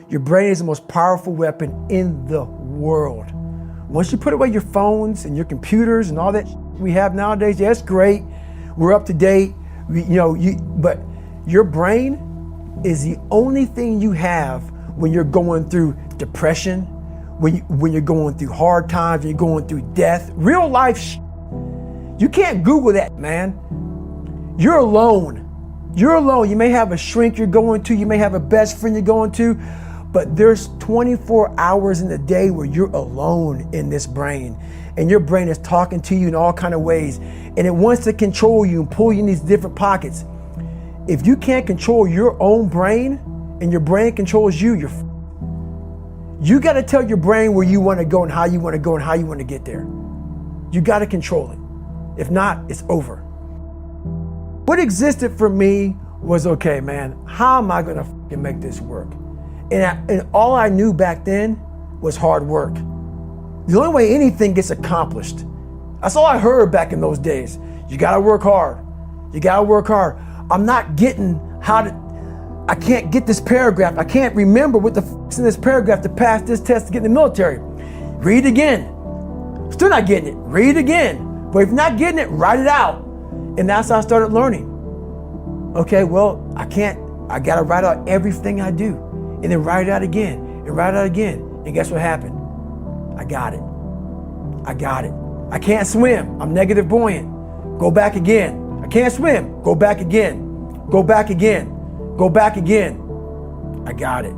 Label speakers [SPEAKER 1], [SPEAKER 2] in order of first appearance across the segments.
[SPEAKER 1] Your brain is the most powerful weapon in the world. Once you put away your phones and your computers and all that we have nowadays, yeah, it's great. We're up to date. But your brain is the only thing you have when you're going through depression, when you're going through hard times, when you're going through death, real life. You can't Google that, man. You're alone. You're alone. You may have a shrink you're going to, you may have a best friend you're going to, but there's 24 hours in the day where you're alone in this brain, and your brain is talking to you in all kinds of ways, and it wants to control you and pull you in these different pockets. If you can't control your own brain and your brain controls you, you got to tell your brain where you want to go and how you want to go and how you want to get there. You got to control it. If not, it's over. What existed for me was, okay, man, how am I going to make this work? And all I knew back then was hard work. The only way anything gets accomplished. That's all I heard back in those days. You got to work hard. You got to work hard. I'm not getting I can't get this paragraph. I can't remember what the is in this paragraph to pass this test to get in the military. Read again. Still not getting it. Read again. But if you're not getting it, write it out. And that's how I started learning. Okay, well, I got to write out everything I do. And then write it out again. And write it out again. And guess what happened? I got it. I can't swim. I'm negative buoyant. Go back again. I can't swim. Go back again. Go back again. Go back again. I got it.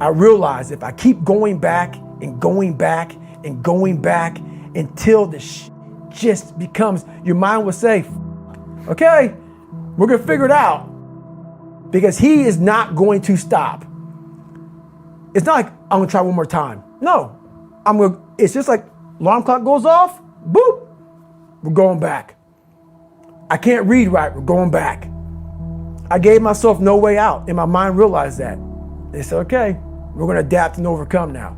[SPEAKER 1] I realized if I keep going back and going back and going back until the just becomes, your mind will say, okay, we're going to figure it out, because he is not going to stop. It's not like I'm going to try one more time. No, it's just like alarm clock goes off, boop, we're going back. I can't read right, we're going back. I gave myself no way out, and my mind realized that. They said, okay, we're going to adapt and overcome now.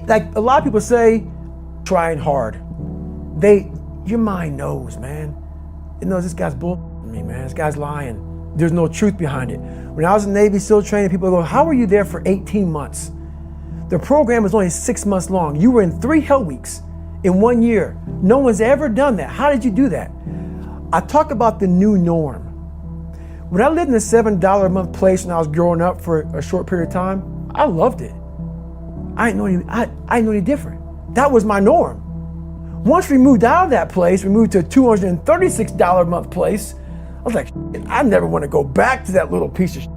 [SPEAKER 1] Like a lot of people say, trying hard. Your mind knows, man. It knows this guy's bullshitting me, man. This guy's lying. There's no truth behind it. When I was in Navy SEAL training, people go, how were you there for 18 months? The program was only 6 months long. You were in 3 hell weeks in 1 year. No one's ever done that. How did you do that? I talk about the new norm. When I lived in a $7 a month place when I was growing up for a short period of time, I loved it. I didn't know any different. That was my norm. Once we moved out of that place, we moved to a $236 a month place. I was like, I never want to go back to that little piece of shit.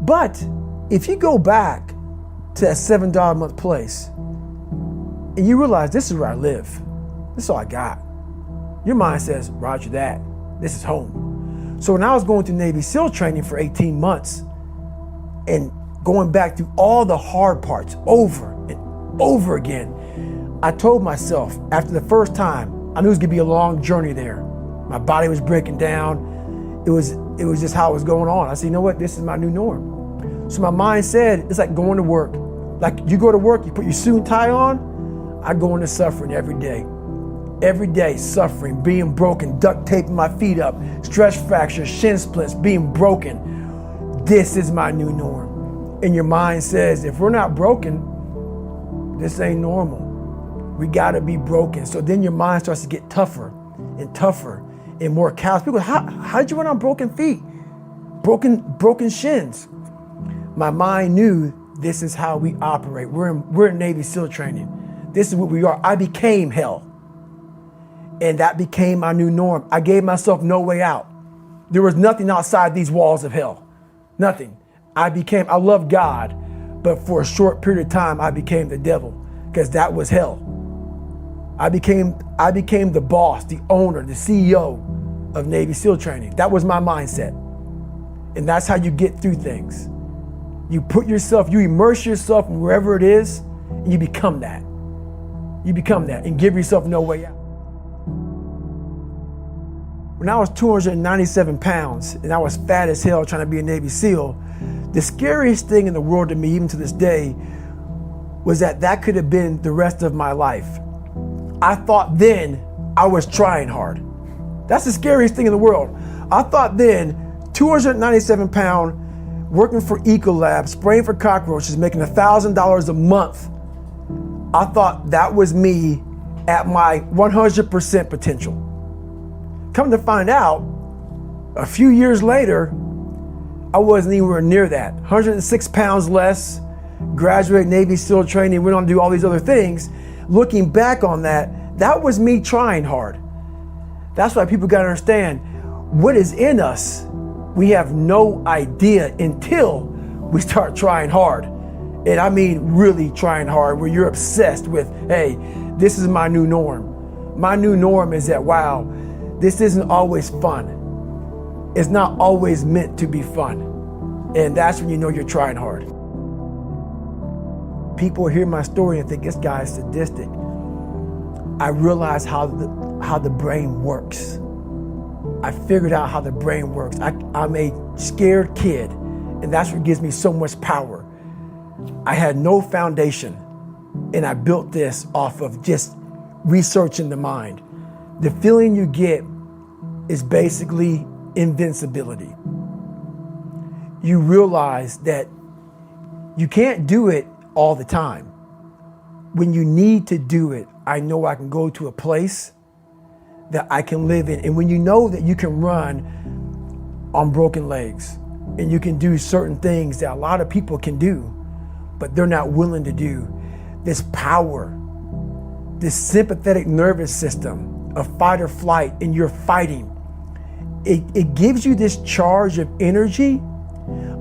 [SPEAKER 1] But if you go back to that $7 a month place and you realize this is where I live, this is all I got, your mind says, roger that, this is home. So when I was going through Navy SEAL training for 18 months and going back through all the hard parts over and over again, I told myself after the first time, I knew it was gonna be a long journey there. My body was breaking down. It was just how it was going on. I said, you know what? This is my new norm. So my mind said, it's like going to work. Like you go to work, you put your suit and tie on. I go into suffering every day. Every day, suffering, being broken, duct taping my feet up, stress fractures, shin splints, being broken. This is my new norm. And your mind says, if we're not broken, this ain't normal. We gotta be broken. So then your mind starts to get tougher and tougher and more callous. People go, how did you run on broken feet? Broken shins. My mind knew this is how we operate. We're in Navy SEAL training. This is what we are. I became hell. And that became my new norm. I gave myself no way out. There was nothing outside these walls of hell. Nothing. I loved God, but for a short period of time, I became the devil, because that was hell. I became the boss, the owner, the CEO of Navy SEAL training. That was my mindset. And that's how you get through things. You immerse yourself in wherever it is, and you become that. You become that and give yourself no way out. When I was 297 pounds and I was fat as hell trying to be a Navy SEAL, the scariest thing in the world to me, even to this day, was that could have been the rest of my life. I thought then I was trying hard. That's the scariest thing in the world. I thought then 297 pound, working for Ecolab, spraying for cockroaches, making $1,000 a month. I thought that was me at my 100% potential. Come to find out, a few years later, I wasn't anywhere near that. 106 pounds less, graduated Navy SEAL training, went on to do all these other things. Looking back on that, that was me trying hard. That's why people gotta understand what is in us. We have no idea until we start trying hard. And I mean really trying hard, where you're obsessed with, hey, this is my new norm. My new norm is that, wow, this isn't always fun. It's not always meant to be fun. And that's when you know you're trying hard. People hear my story and think this guy is sadistic. I realized how the brain works. I figured out how the brain works. I'm a scared kid, and that's what gives me so much power. I had no foundation, and I built this off of just researching the mind. The feeling you get is basically invincibility. You realize that you can't do it all the time. When you need to do it, I know I can go to a place that I can live in. And when you know that you can run on broken legs and you can do certain things that a lot of people can do, but they're not willing to do, this power, this sympathetic nervous system of fight or flight, and you're fighting, it gives you this charge of energy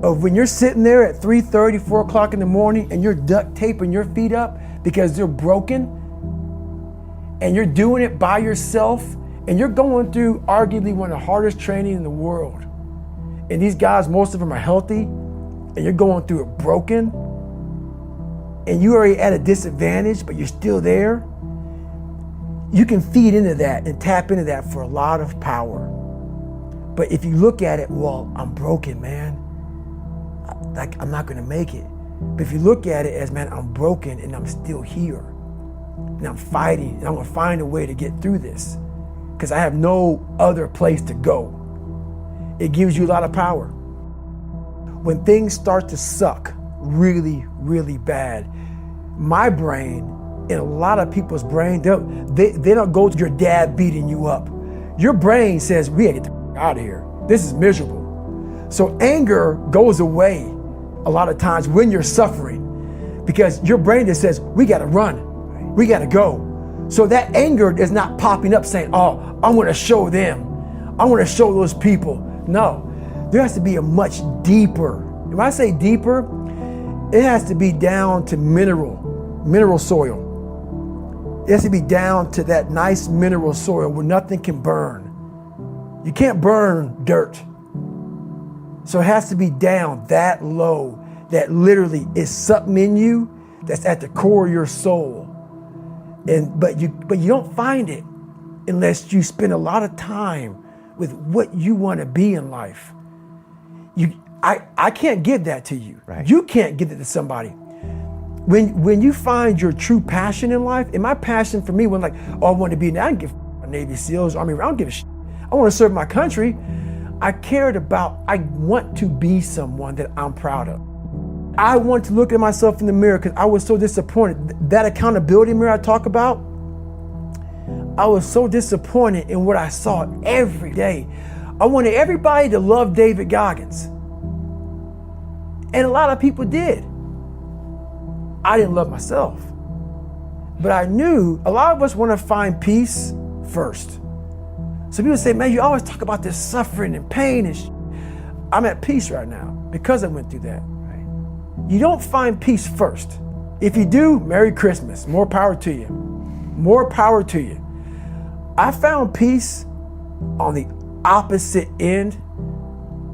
[SPEAKER 1] of when you're sitting there at 3:30, 4 o'clock in the morning and you're duct taping your feet up because they're broken, and you're doing it by yourself, and you're going through arguably one of the hardest training in the world. And these guys, most of them are healthy, and you're going through it broken, and you're already at a disadvantage, but you're still there. You can feed into that and tap into that for a lot of power. But if you look at it, well, I'm broken, man. I'm not gonna make it. But if you look at it as, man, I'm broken and I'm still here, and I'm fighting, and I'm gonna find a way to get through this because I have no other place to go. It gives you a lot of power. When things start to suck really, really bad, my brain and a lot of people's brain, they don't go to your dad beating you up. Your brain says, we gotta get the out of here. This is miserable. So anger goes away a lot of times when you're suffering, because your brain just says, we gotta run, we gotta go. So that anger is not popping up saying, oh, I wanna show them, I wanna show those people. No, there has to be a much deeper, when I say deeper, it has to be down to mineral soil. It has to be down to that nice mineral soil where nothing can burn. You can't burn dirt. So it has to be down that low, that literally is something in you that's at the core of your soul. But you don't find it unless you spend a lot of time with what you want to be in life. I can't give that to you. Right. You can't give it to somebody. When you find your true passion in life, and my passion for me was like, oh, I want to be, I don't give a Navy SEALs, Army, I don't give a shit. I want to serve my country. I want to be someone that I'm proud of. I want to look at myself in the mirror because I was so disappointed. That accountability mirror I talk about, I was so disappointed in what I saw every day. I wanted everybody to love David Goggins. And a lot of people did. I didn't love myself. But I knew a lot of us want to find peace first. So people say, man, you always talk about this suffering and pain and I'm at peace right now because I went through that. Right? You don't find peace first. If you do, Merry Christmas. More power to you. More power to you. I found peace on the opposite end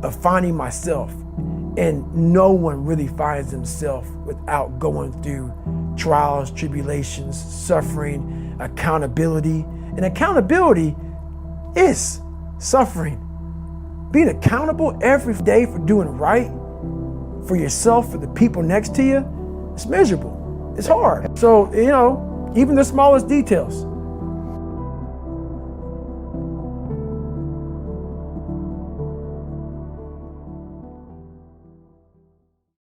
[SPEAKER 1] of finding myself. And no one really finds themselves without going through trials, tribulations, suffering, accountability. And accountability is suffering. Being accountable every day for doing right for yourself, for the people next to you, it's miserable. It's hard. So, even the smallest details.